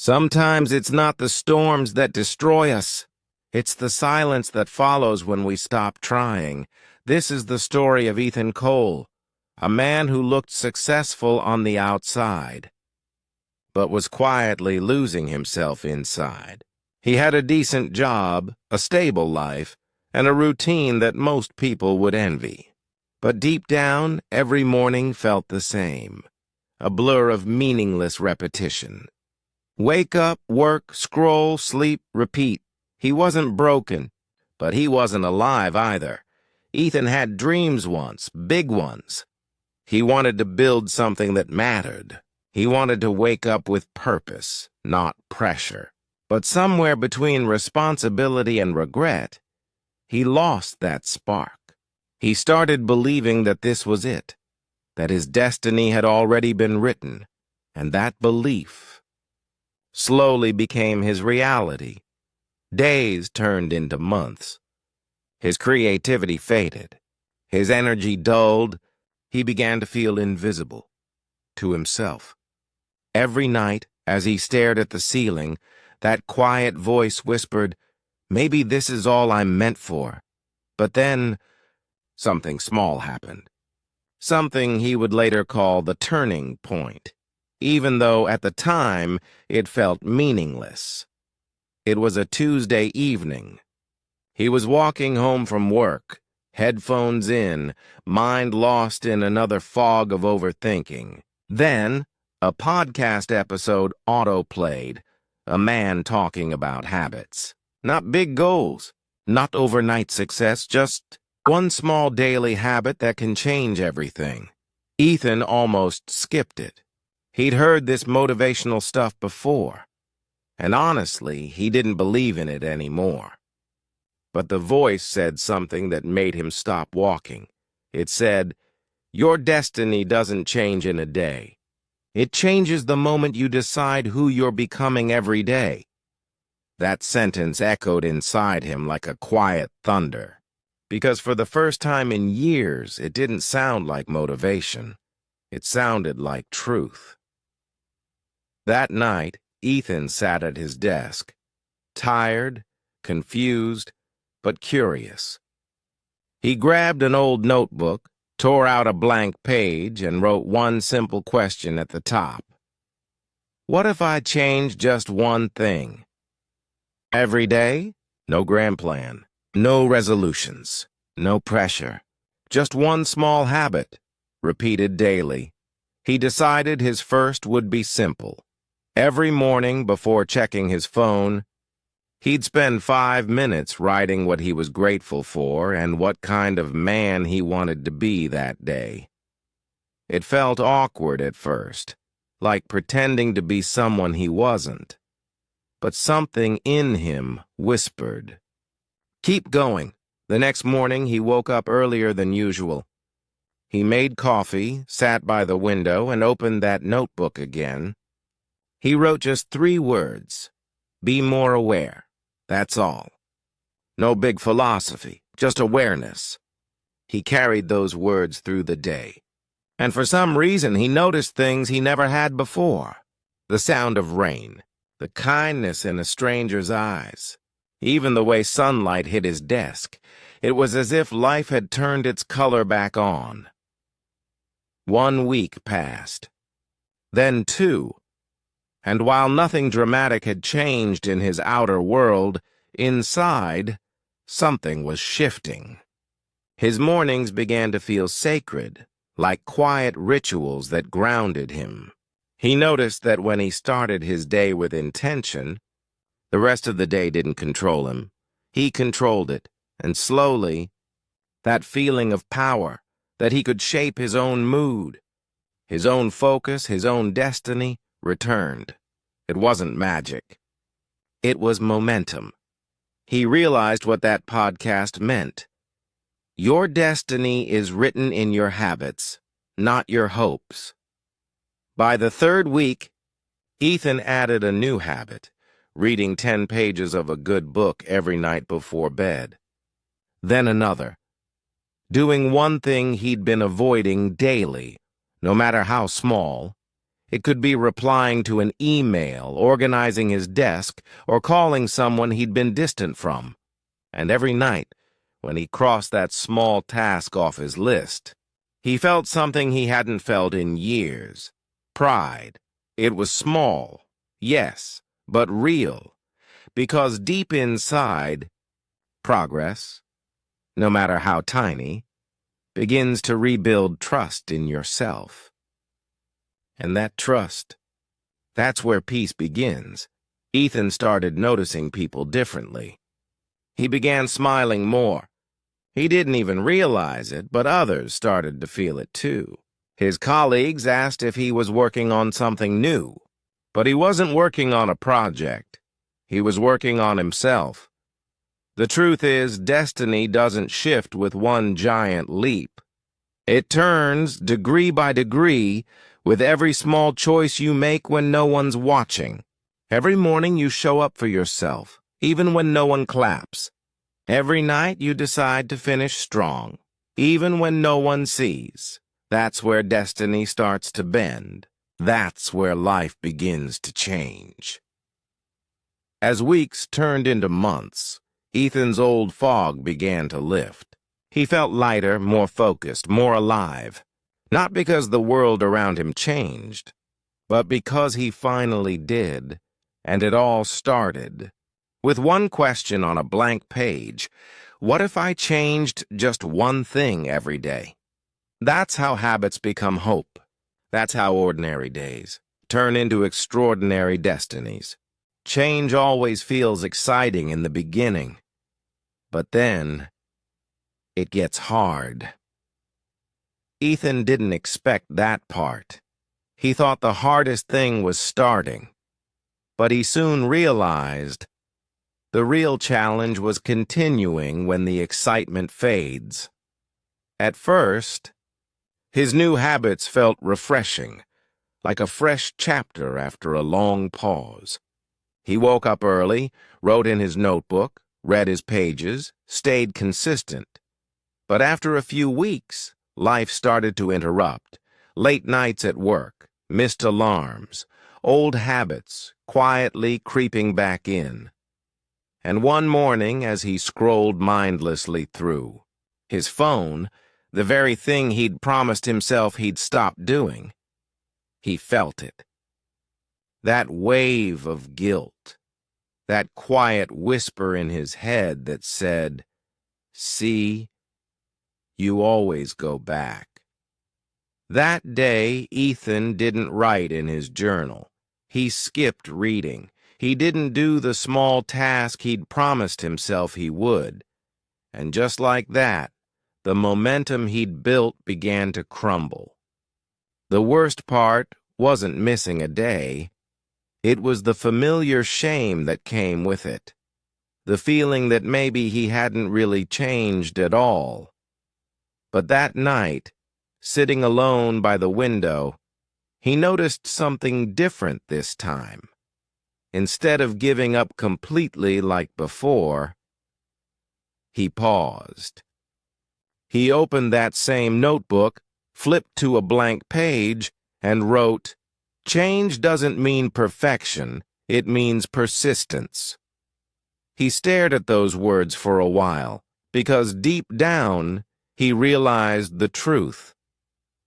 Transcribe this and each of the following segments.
Sometimes it's not the storms that destroy us. It's the silence that follows when we stop trying. This is the story of Ethan Cole, a man who looked successful on the outside, but was quietly losing himself inside. He had a decent job, a stable life, and a routine that most people would envy. But deep down, every morning felt the same, a blur of meaningless repetition. Wake up, work, scroll, sleep, repeat. He wasn't broken, but he wasn't alive either. Ethan had dreams once, big ones. He wanted to build something that mattered. He wanted to wake up with purpose, not pressure. But somewhere between responsibility and regret, he lost that spark. He started believing that this was it, that his destiny had already been written, and that belief slowly became his reality. Days turned into months. His creativity faded. His energy dulled. He began to feel invisible to himself. Every night, as he stared at the ceiling, that quiet voice whispered, "Maybe this is all I'm meant for." But then, something small happened. Something he would later call the turning point, even though at the time it felt meaningless. It was a Tuesday evening. He was walking home from work, headphones in, mind lost in another fog of overthinking. Then, a podcast episode auto-played, a man talking about habits. Not big goals, not overnight success, just one small daily habit that can change everything. Ethan almost skipped it. He'd heard this motivational stuff before, and honestly, he didn't believe in it anymore. But the voice said something that made him stop walking. It said, "Your destiny doesn't change in a day. It changes the moment you decide who you're becoming every day." That sentence echoed inside him like a quiet thunder, because for the first time in years, it didn't sound like motivation. It sounded like truth. That night, Ethan sat at his desk, tired, confused, but curious. He grabbed an old notebook, tore out a blank page, and wrote one simple question at the top. What if I changed just one thing? Every day, no grand plan, no resolutions, no pressure, just one small habit, repeated daily. He decided his first would be simple. Every morning before checking his phone, he'd spend 5 minutes writing what he was grateful for and what kind of man he wanted to be that day. It felt awkward at first, like pretending to be someone he wasn't. But something in him whispered, "Keep going." The next morning, he woke up earlier than usual. He made coffee, sat by the window, and opened that notebook again. He wrote just 3 words, "Be more aware." That's all. No big philosophy, just awareness. He carried those words through the day. And for some reason, he noticed things he never had before. The sound of rain, the kindness in a stranger's eyes, even the way sunlight hit his desk. It was as if life had turned its color back on. 1 week passed. Then 2. And while nothing dramatic had changed in his outer world, inside, something was shifting. His mornings began to feel sacred, like quiet rituals that grounded him. He noticed that when he started his day with intention, the rest of the day didn't control him. He controlled it, and slowly, that feeling of power, that he could shape his own mood, his own focus, his own destiny, returned. It wasn't magic. It was momentum. He realized what that podcast meant. Your destiny is written in your habits, not your hopes. By the 3rd week, Ethan added a new habit, reading 10 pages of a good book every night before bed. Then another, doing one thing he'd been avoiding daily, no matter how small. It could be replying to an email, organizing his desk, or calling someone he'd been distant from. And every night, when he crossed that small task off his list, he felt something he hadn't felt in years. Pride. It was small, yes, but real, because deep inside, progress, no matter how tiny, begins to rebuild trust in yourself. And that trust, that's where peace begins. Ethan started noticing people differently. He began smiling more. He didn't even realize it, but others started to feel it too. His colleagues asked if he was working on something new, but he wasn't working on a project. He was working on himself. The truth is, destiny doesn't shift with one giant leap. It turns degree by degree with every small choice you make when no one's watching. Every morning you show up for yourself, even when no one claps. Every night you decide to finish strong, even when no one sees. That's where destiny starts to bend. That's where life begins to change. As weeks turned into months, Ethan's old fog began to lift. He felt lighter, more focused, more alive. Not because the world around him changed, but because he finally did, and it all started with one question on a blank page. What if I changed just one thing every day? That's how habits become hope. That's how ordinary days turn into extraordinary destinies. Change always feels exciting in the beginning, but then it gets hard. Ethan didn't expect that part. He thought the hardest thing was starting, but he soon realized the real challenge was continuing when the excitement fades. At first, his new habits felt refreshing, like a fresh chapter after a long pause. He woke up early, wrote in his notebook, read his pages, stayed consistent. But after a few weeks, life started to interrupt. Late nights at work, missed alarms, old habits quietly creeping back in. And one morning, as he scrolled mindlessly through his phone, the very thing he'd promised himself he'd stop doing, he felt it. That wave of guilt, that quiet whisper in his head that said, "See, you always go back." That day, Ethan didn't write in his journal. He skipped reading. He didn't do the small task he'd promised himself he would. And just like that, the momentum he'd built began to crumble. The worst part wasn't missing a day. It was the familiar shame that came with it. The feeling that maybe he hadn't really changed at all. But that night, sitting alone by the window, he noticed something different this time. Instead of giving up completely like before, he paused. He opened that same notebook, flipped to a blank page, and wrote, "Change doesn't mean perfection, it means persistence." He stared at those words for a while, because deep down, he realized the truth.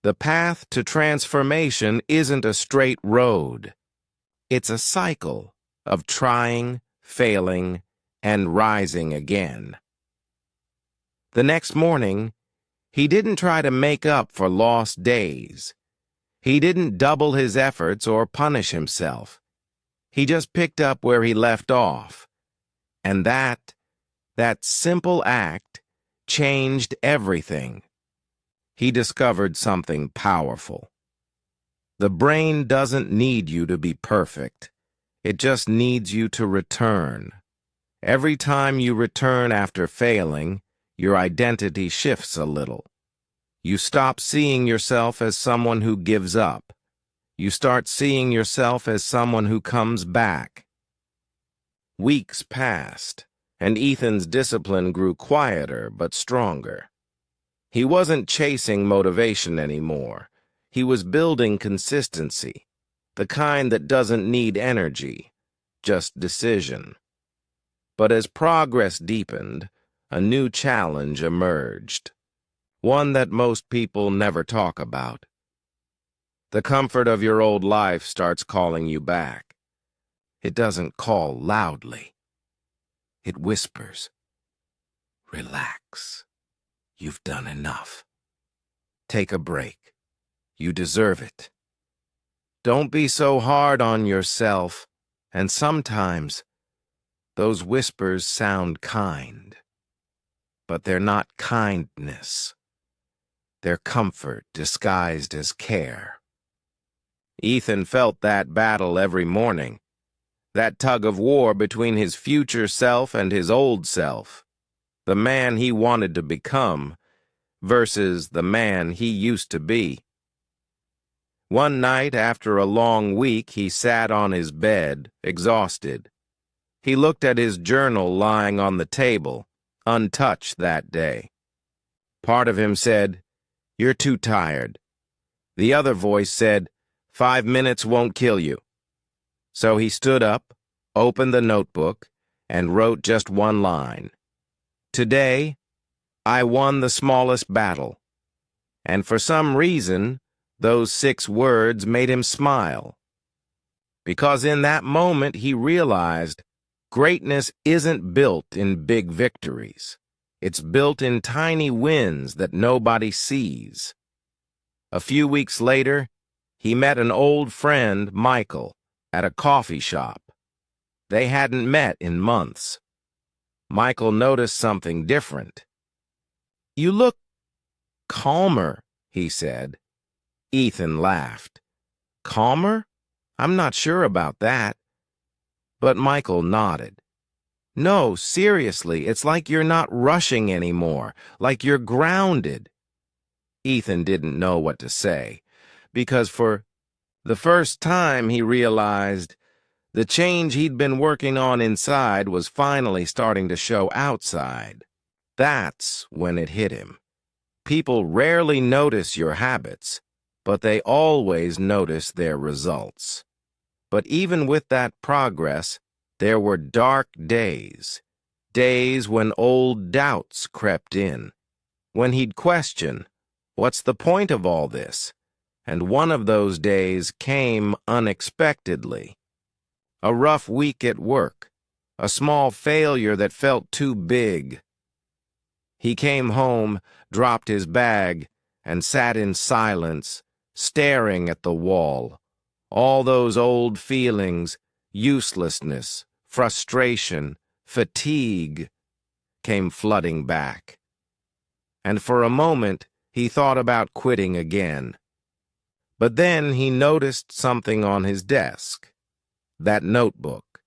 The path to transformation isn't a straight road. It's a cycle of trying, failing, and rising again. The next morning, he didn't try to make up for lost days. He didn't double his efforts or punish himself. He just picked up where he left off. And that simple act changed everything. He discovered something powerful. The brain doesn't need you to be perfect. It just needs you to return. Every time you return after failing, your identity shifts a little. You stop seeing yourself as someone who gives up. You start seeing yourself as someone who comes back. Weeks passed, and Ethan's discipline grew quieter but stronger. He wasn't chasing motivation anymore. He was building consistency. the kind that doesn't need energy, just decision. But as progress deepened, a new challenge emerged, one that most people never talk about. The comfort of your old life starts calling you back. It doesn't call loudly. It whispers, "Relax. You've done enough. Take a break. You deserve it. Don't be so hard on yourself." And sometimes those whispers sound kind, but they're not kindness. They're comfort disguised as care. Ethan felt that battle every morning, that tug of war between his future self and his old self, the man he wanted to become versus the man he used to be. One night after a long week, he sat on his bed, exhausted. He looked at his journal lying on the table, untouched that day. Part of him said, "You're too tired." The other voice said, "5 minutes won't kill you." So he stood up, opened the notebook, and wrote just one line. "Today, I won the smallest battle." And for some reason, those 6 words made him smile. Because in that moment he realized greatness isn't built in big victories. It's built in tiny wins that nobody sees. A few weeks later, he met an old friend, Michael, at a coffee shop. They hadn't met in months. Michael noticed something different. "You look calmer," he said. Ethan laughed. "Calmer? I'm not sure about that." But Michael nodded. "No, seriously, it's like you're not rushing anymore, like you're grounded." Ethan didn't know what to say, because for the first time he realized the change he'd been working on inside was finally starting to show outside. That's when it hit him. People rarely notice your habits, but they always notice their results. But even with that progress, there were dark days, days when old doubts crept in, when he'd question, "What's the point of all this?" And one of those days came unexpectedly. A rough week at work, a small failure that felt too big. He came home, dropped his bag, and sat in silence, staring at the wall. All those old feelings, uselessness, frustration, fatigue, came flooding back. And for a moment, he thought about quitting again. But then he noticed something on his desk, that notebook.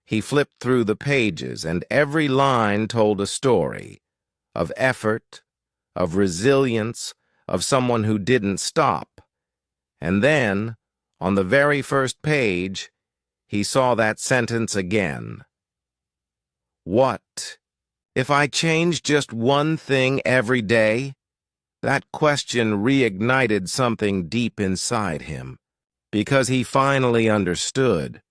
He flipped through the pages, and every line told a story of effort, of resilience, of someone who didn't stop. And then, on the very first page, he saw that sentence again. "What if I change just one thing every day?" That question reignited something deep inside him, because he finally understood.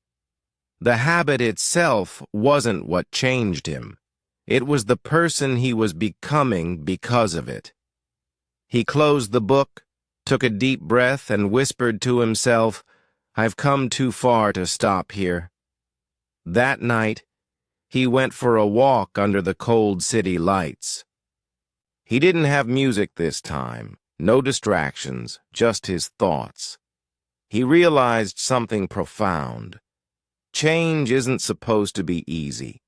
The habit itself wasn't what changed him. It was the person he was becoming because of it. He closed the book, took a deep breath, and whispered to himself, "I've come too far to stop here." That night, he went for a walk under the cold city lights. He didn't have music this time, no distractions, just his thoughts. He realized something profound. Change isn't supposed to be easy.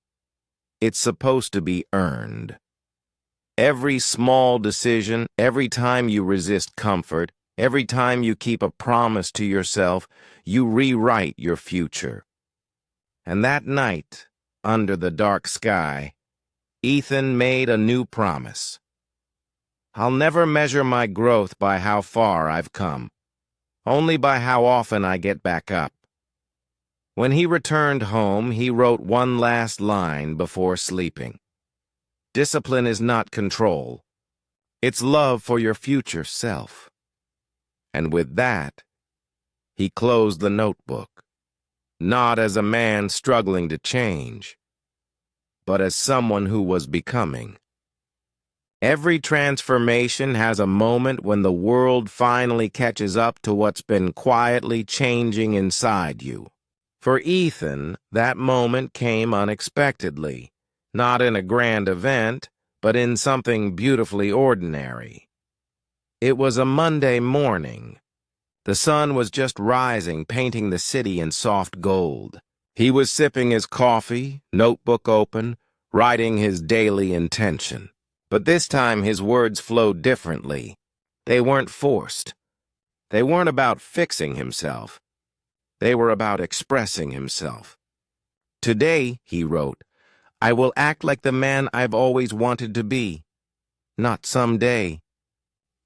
It's supposed to be earned. Every small decision, every time you resist comfort, every time you keep a promise to yourself, you rewrite your future. And that night, under the dark sky, Ethan made a new promise. "I'll never measure my growth by how far I've come, only by how often I get back up." When he returned home, he wrote one last line before sleeping. "Discipline is not control. It's love for your future self." And with that, He closed the notebook, not as a man struggling to change, but as someone who was becoming. Every transformation has a moment when the world finally catches up to what's been quietly changing inside you. For Ethan, that moment came unexpectedly, not in a grand event, but in something beautifully ordinary. It was a Monday morning. The sun was just rising, painting the city in soft gold. He was sipping his coffee, notebook open, writing his daily intention. But this time his words flowed differently. They weren't forced. They weren't about fixing himself. They were about expressing himself. Today, he wrote, I will act like the man I've always wanted to be. Not someday,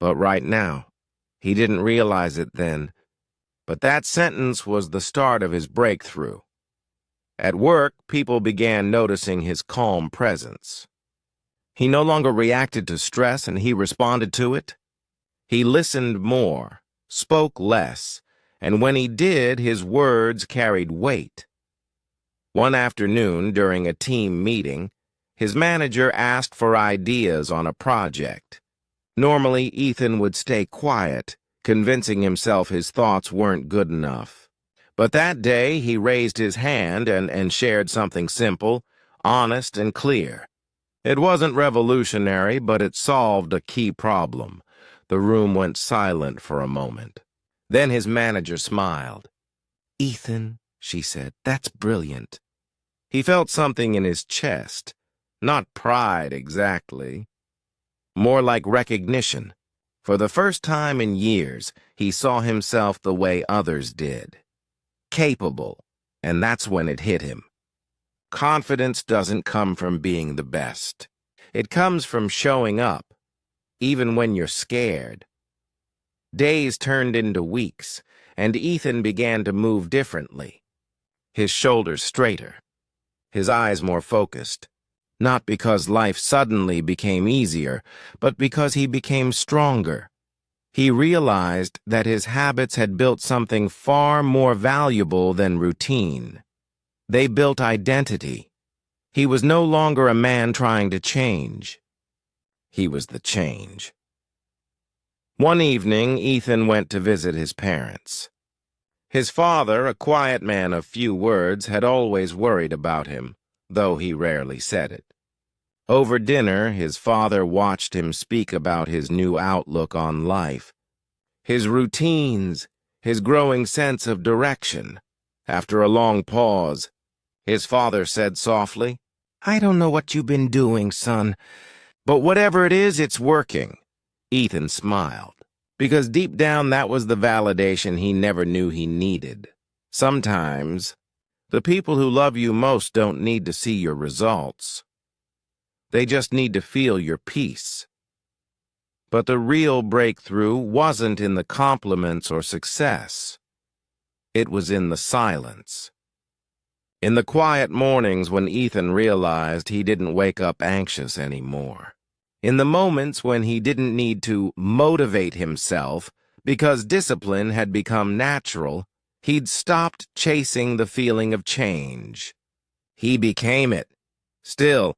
but right now. He didn't realize it then, but that sentence was the start of his breakthrough. At work, people began noticing his calm presence. He no longer reacted to stress, and he responded to it. He listened more, spoke less, and when he did, his words carried weight. One afternoon, during a team meeting, his manager asked for ideas on a project. Normally, Ethan would stay quiet, convincing himself his thoughts weren't good enough. But that day, he raised his hand and shared something simple, honest, and clear. It wasn't revolutionary, but it solved a key problem. The room went silent for a moment. Then his manager smiled. Ethan, she said, that's brilliant. He felt something in his chest. Not pride exactly. More like recognition. For the first time in years, he saw himself the way others did. Capable, and that's when it hit him. Confidence doesn't come from being the best. It comes from showing up, even when you're scared. Days turned into weeks, and Ethan began to move differently. His shoulders straighter, his eyes more focused. Not because life suddenly became easier, but because he became stronger. He realized that his habits had built something far more valuable than routine. They built identity. He was no longer a man trying to change. He was the change. One evening, Ethan went to visit his parents. His father, a quiet man of few words, had always worried about him, though he rarely said it. Over dinner, his father watched him speak about his new outlook on life, his routines, his growing sense of direction. After a long pause, his father said softly, I don't know what you've been doing, son, but whatever it is, it's working. Ethan smiled, because deep down that was the validation he never knew he needed. Sometimes, the people who love you most don't need to see your results. They just need to feel your peace. But the real breakthrough wasn't in the compliments or success. It was in the silence. In the quiet mornings when Ethan realized he didn't wake up anxious anymore. In the moments when he didn't need to motivate himself because discipline had become natural, he'd stopped chasing the feeling of change. He became it. Still,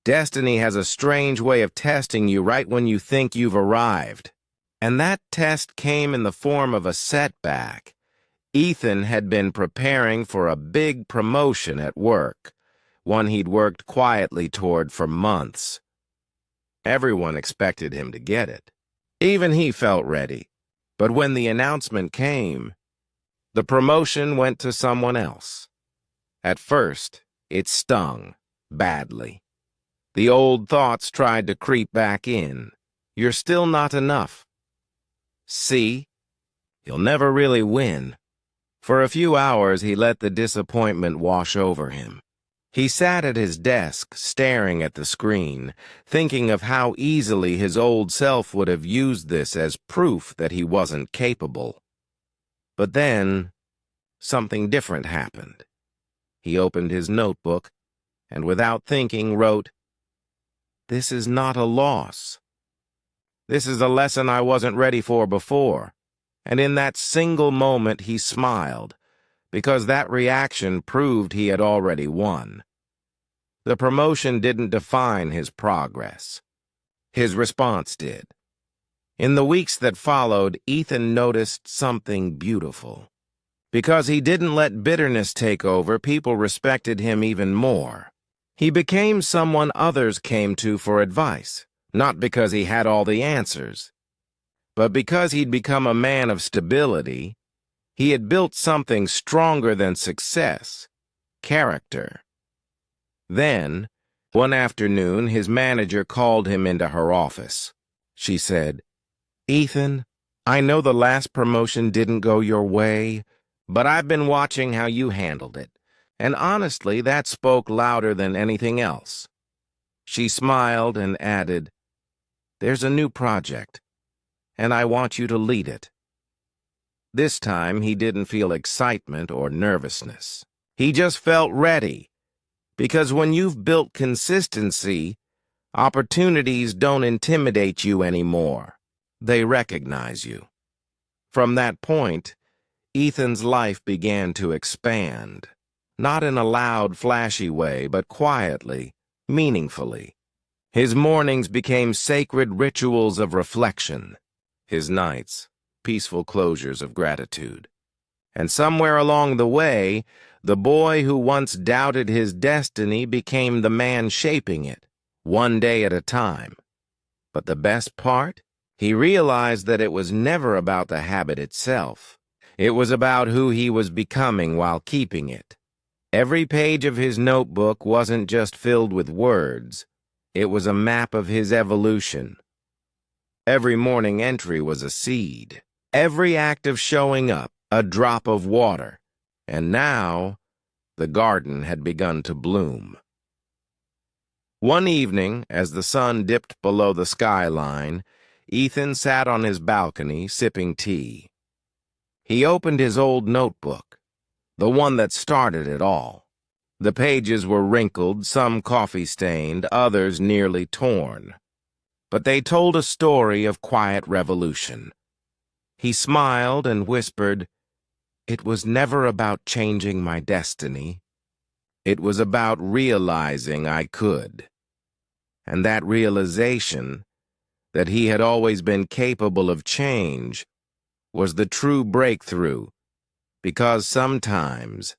destiny has a strange way of testing you right when you think you've arrived. And that test came in the form of a setback. Ethan had been preparing for a big promotion at work, one he'd worked quietly toward for months. Everyone expected him to get it. Even he felt ready. But when the announcement came, the promotion went to someone else. At first, it stung badly. The old thoughts tried to creep back in. You're still not enough. See, you'll never really win. For a few hours, he let the disappointment wash over him. He sat at his desk, staring at the screen, thinking of how easily his old self would have used this as proof that he wasn't capable. But then, something different happened. He opened his notebook, and without thinking, wrote, This is not a loss. This is a lesson I wasn't ready for before. And in that single moment he smiled, because that reaction proved he had already won. The promotion didn't define his progress. His response did. In the weeks that followed, Ethan noticed something beautiful. Because he didn't let bitterness take over, people respected him even more. He became someone others came to for advice, not because he had all the answers, but because he'd become a man of stability. He had built something stronger than success: character. Then, one afternoon, his manager called him into her office. She said, "Ethan, I know the last promotion didn't go your way, but I've been watching how you handled it, and honestly, that spoke louder than anything else." She smiled and added, "There's a new project, and I want you to lead it." This time, he didn't feel excitement or nervousness. He just felt ready, because when you've built consistency, opportunities don't intimidate you anymore. They recognize you. From that point, Ethan's life began to expand, not in a loud, flashy way, but quietly, meaningfully. His mornings became sacred rituals of reflection, his nights peaceful closures of gratitude. And somewhere along the way, the boy who once doubted his destiny became the man shaping it, one day at a time. But the best part? He realized that it was never about the habit itself. It was about who he was becoming while keeping it. Every page of his notebook wasn't just filled with words. It was a map of his evolution. Every morning entry was a seed. Every act of showing up, a drop of water. And now, the garden had begun to bloom. One evening, as the sun dipped below the skyline, Ethan sat on his balcony, sipping tea. He opened his old notebook, the one that started it all. The pages were wrinkled, some coffee-stained, others nearly torn. But they told a story of quiet revolution. He smiled and whispered, "It was never about changing my destiny. It was about realizing I could." And that realization, that he had always been capable of change, was the true breakthrough, because sometimes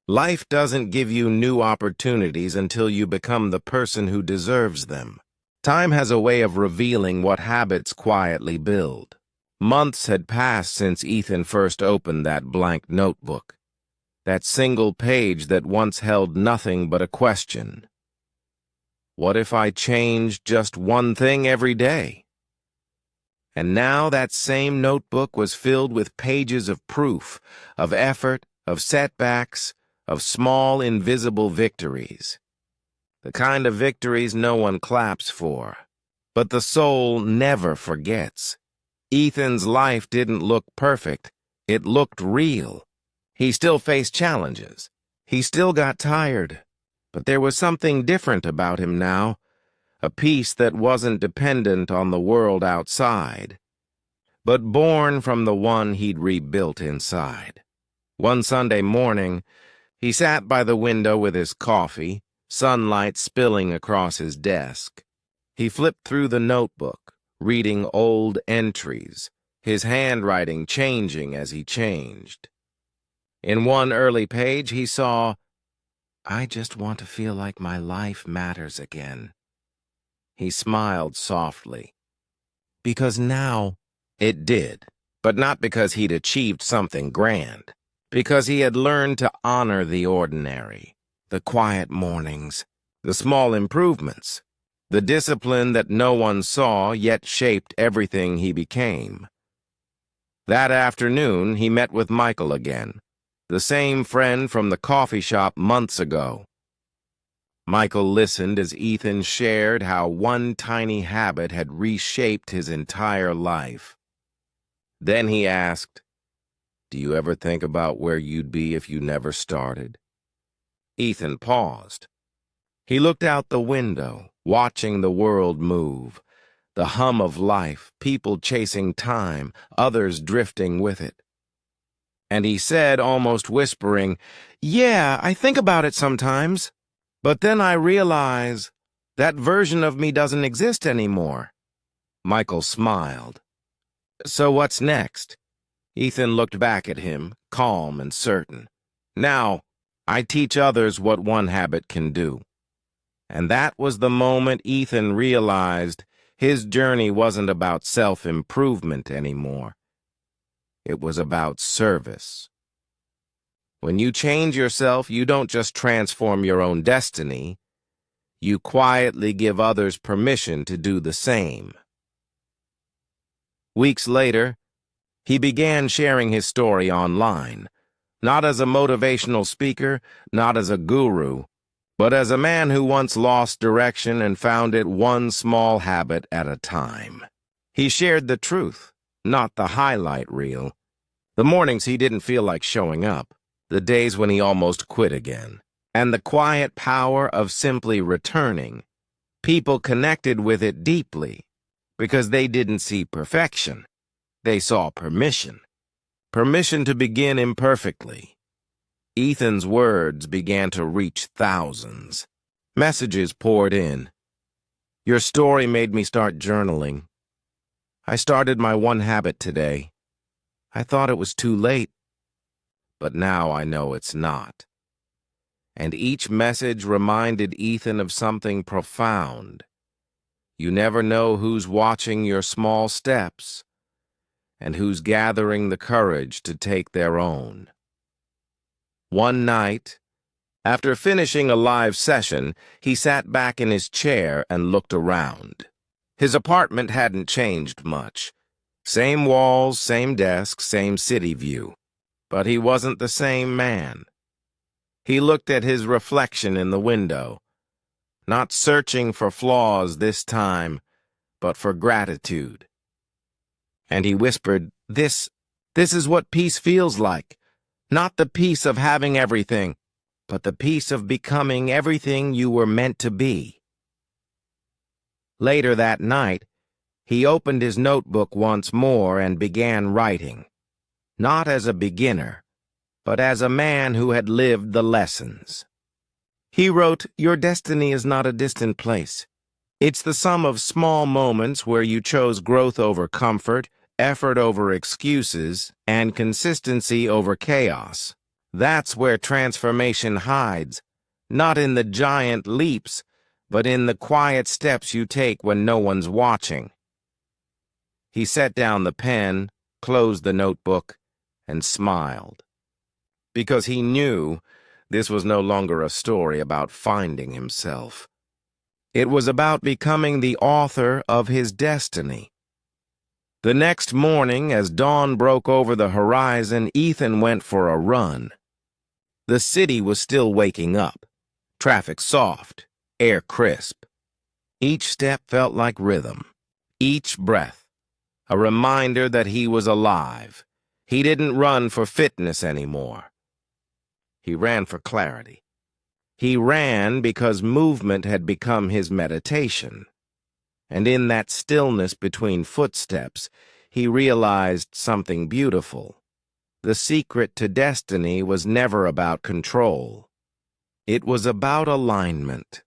life doesn't give you new opportunities until you become the person who deserves them. Time has a way of revealing what habits quietly build. Months had passed since Ethan first opened that blank notebook, that single page that once held nothing but a question. What if I changed just one thing every day? And now that same notebook was filled with pages of proof, of effort, of setbacks, of small, invisible victories. The kind of victories no one claps for, but the soul never forgets. Ethan's life didn't look perfect. It looked real. He still faced challenges. He still got tired. But there was something different about him now, a peace that wasn't dependent on the world outside, but born from the one he'd rebuilt inside. One Sunday morning, he sat by the window with his coffee, sunlight spilling across his desk. He flipped through the notebook, reading old entries, his handwriting changing as he changed. In one early page, he saw, "I just want to feel like my life matters again." He smiled softly, because now it did, but not because he'd achieved something grand, because he had learned to honor the ordinary, the quiet mornings, the small improvements, the discipline that no one saw yet shaped everything he became. That afternoon, he met with Michael again, the same friend from the coffee shop months ago. Michael listened as Ethan shared how one tiny habit had reshaped his entire life. Then he asked, "Do you ever think about where you'd be if you never started?" Ethan paused. He looked out the window, watching the world move, The hum of life, people chasing time, others drifting with it. And he said, almost whispering, "Yeah, I think about it sometimes. But then I realize that version of me doesn't exist anymore." Michael smiled. "So what's next?" Ethan looked back at him, calm and certain. "Now, I teach others what one habit can do." And that was the moment Ethan realized his journey wasn't about self-improvement anymore. It was about service. When you change yourself, you don't just transform your own destiny. You quietly give others permission to do the same. Weeks later, he began sharing his story online, not as a motivational speaker, not as a guru, but as a man who once lost direction and found it one small habit at a time. He shared the truth, not the highlight reel. The mornings he didn't feel like showing up, the days when he almost quit again, and the quiet power of simply returning. People connected with it deeply because they didn't see perfection. They saw permission. Permission to begin imperfectly. Ethan's words began to reach thousands. Messages poured in. "Your story made me start journaling. I started my one habit today. I thought it was too late, but now I know it's not." And each message reminded Ethan of something profound. You never know who's watching your small steps and who's gathering the courage to take their own. One night, after finishing a live session, he sat back in his chair and looked around. His apartment hadn't changed much. Same walls, same desk, same city view. But he wasn't the same man. He looked at his reflection in the window, not searching for flaws this time, but for gratitude. And he whispered, This is what peace feels like. Not the peace of having everything, but the peace of becoming everything you were meant to be." Later that night, he opened his notebook once more and began writing, not as a beginner, but as a man who had lived the lessons. He wrote, "Your destiny is not a distant place. It's the sum of small moments where you chose growth over comfort, effort over excuses, and consistency over chaos. That's where transformation hides, not in the giant leaps, but in the quiet steps you take when no one's watching." He set down the pen, closed the notebook, and smiled. Because he knew this was no longer a story about finding himself. It was about becoming the author of his destiny. The next morning, as dawn broke over the horizon, Ethan went for a run. The city was still waking up. Traffic soft, air crisp. Each step felt like rhythm. Each breath, a reminder that he was alive. He didn't run for fitness anymore. He ran for clarity. He ran because movement had become his meditation. And in that stillness between footsteps, he realized something beautiful. The secret to destiny was never about control. It was about alignment.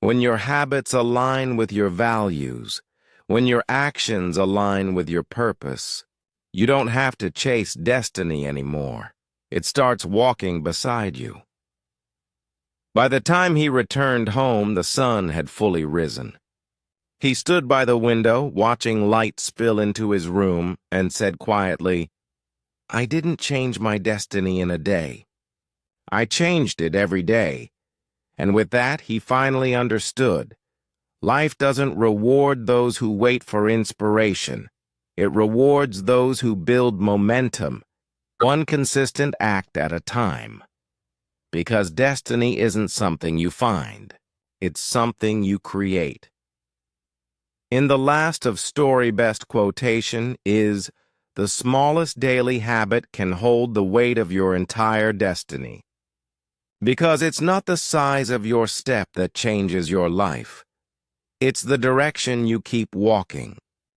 When your habits align with your values, when your actions align with your purpose, you don't have to chase destiny anymore. It starts walking beside you. By the time he returned home, the sun had fully risen. He stood by the window, watching light spill into his room, and said quietly, "I didn't change my destiny in a day. I changed it every day." And with that, he finally understood. Life doesn't reward those who wait for inspiration. It rewards those who build momentum, one consistent act at a time. Because destiny isn't something you find. It's something you create. In the last of Story Best quotation is, "The smallest daily habit can hold the weight of your entire destiny." Because it's not the size of your step that changes your life. It's the direction you keep walking.